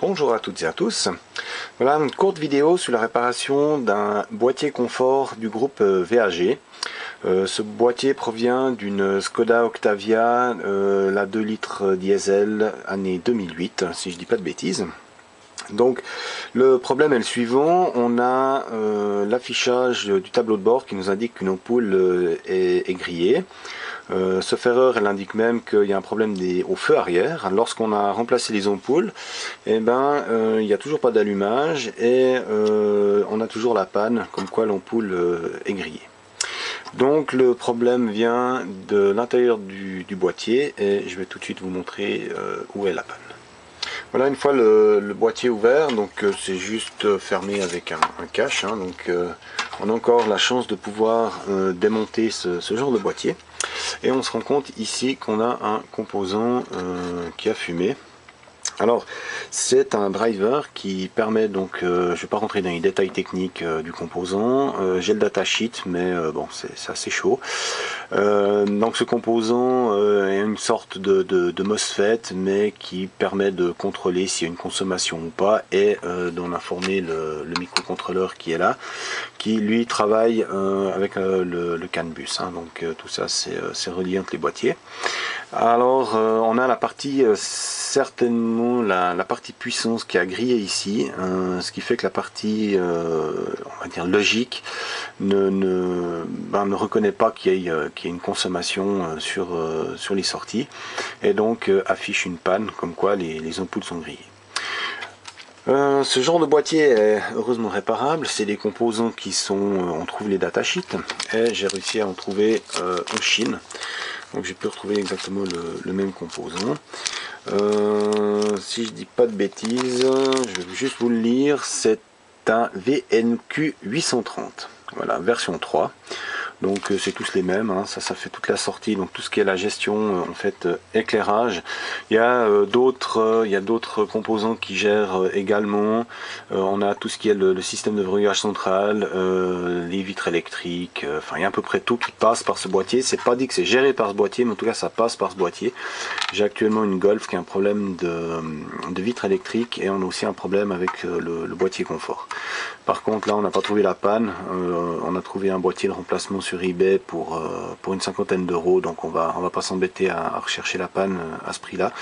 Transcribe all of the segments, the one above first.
Bonjour à toutes et à tous. Voilà une courte vidéo sur la réparation d'un boîtier confort du groupe VAG. Ce boîtier provient d'une Skoda Octavia, la 2 litres diesel année 2008, si je dis pas de bêtises. Donc le problème est le suivant, on a l'affichage du tableau de bord qui nous indique qu'une ampoule est grillée. Sauf erreur, elle indique même qu'il y a un problème au feu arrière. Lorsqu'on a remplacé les ampoules, il n'y a toujours pas d'allumage et on a toujours la panne, comme quoi l'ampoule est grillée. Donc le problème vient de l'intérieur du boîtier et je vais tout de suite vous montrer où est la panne. Voilà, une fois le boîtier ouvert, donc c'est juste fermé avec un cache, donc on a encore la chance de pouvoir démonter ce genre de boîtier. Et on se rend compte ici qu'on a un composant qui a fumé. Alors c'est un driver qui permet donc, je ne vais pas rentrer dans les détails techniques du composant, j'ai le datasheet mais bon c'est assez chaud. Donc ce composant est une sorte de MOSFET mais qui permet de contrôler s'il y a une consommation ou pas et d'en informer le microcontrôleur qui est là, qui lui travaille avec le CAN bus, donc tout ça c'est relié entre les boîtiers. Alors on a la partie certainement la partie puissance qui a grillé ici, ce qui fait que la partie on va dire logique ne reconnaît pas qu'il y ait une consommation sur les sorties et donc affiche une panne comme quoi les ampoules sont grillées. Ce genre de boîtier est heureusement réparable, c'est des composants qui sont, on trouve les datasheets et j'ai réussi à en trouver en Chine. Donc j'ai pu retrouver exactement le même composant. Si je dis pas de bêtises, je vais juste vous le lire, c'est un VNQ 830, voilà, version 3. Donc c'est tous les mêmes, ça fait toute la sortie, donc tout ce qui est la gestion, en fait éclairage. Il y a d'autres composants qui gèrent également. On a tout ce qui est le système de verrouillage central, les vitres électriques, enfin il y a à peu près tout qui passe par ce boîtier. C'est pas dit que c'est géré par ce boîtier, mais en tout cas ça passe par ce boîtier. J'ai actuellement une Golf qui a un problème de vitre électrique et on a aussi un problème avec le boîtier confort. Par contre là on n'a pas trouvé la panne, on a trouvé un boîtier de remplacement sur eBay pour une cinquantaine d'euros, donc on va pas s'embêter à rechercher la panne à ce prix là.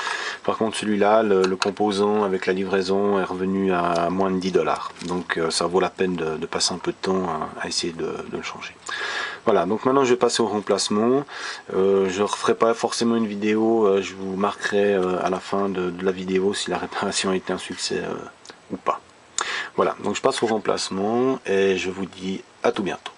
Par contre celui-là, le composant avec la livraison est revenu à moins de 10 $, donc ça vaut la peine de passer un peu de temps à essayer de le changer. Voilà, donc maintenant je vais passer au remplacement. Je ne referai pas forcément une vidéo, je vous marquerai à la fin de la vidéo si la réparation a été un succès ou pas. Voilà, donc je passe au remplacement et je vous dis à tout bientôt.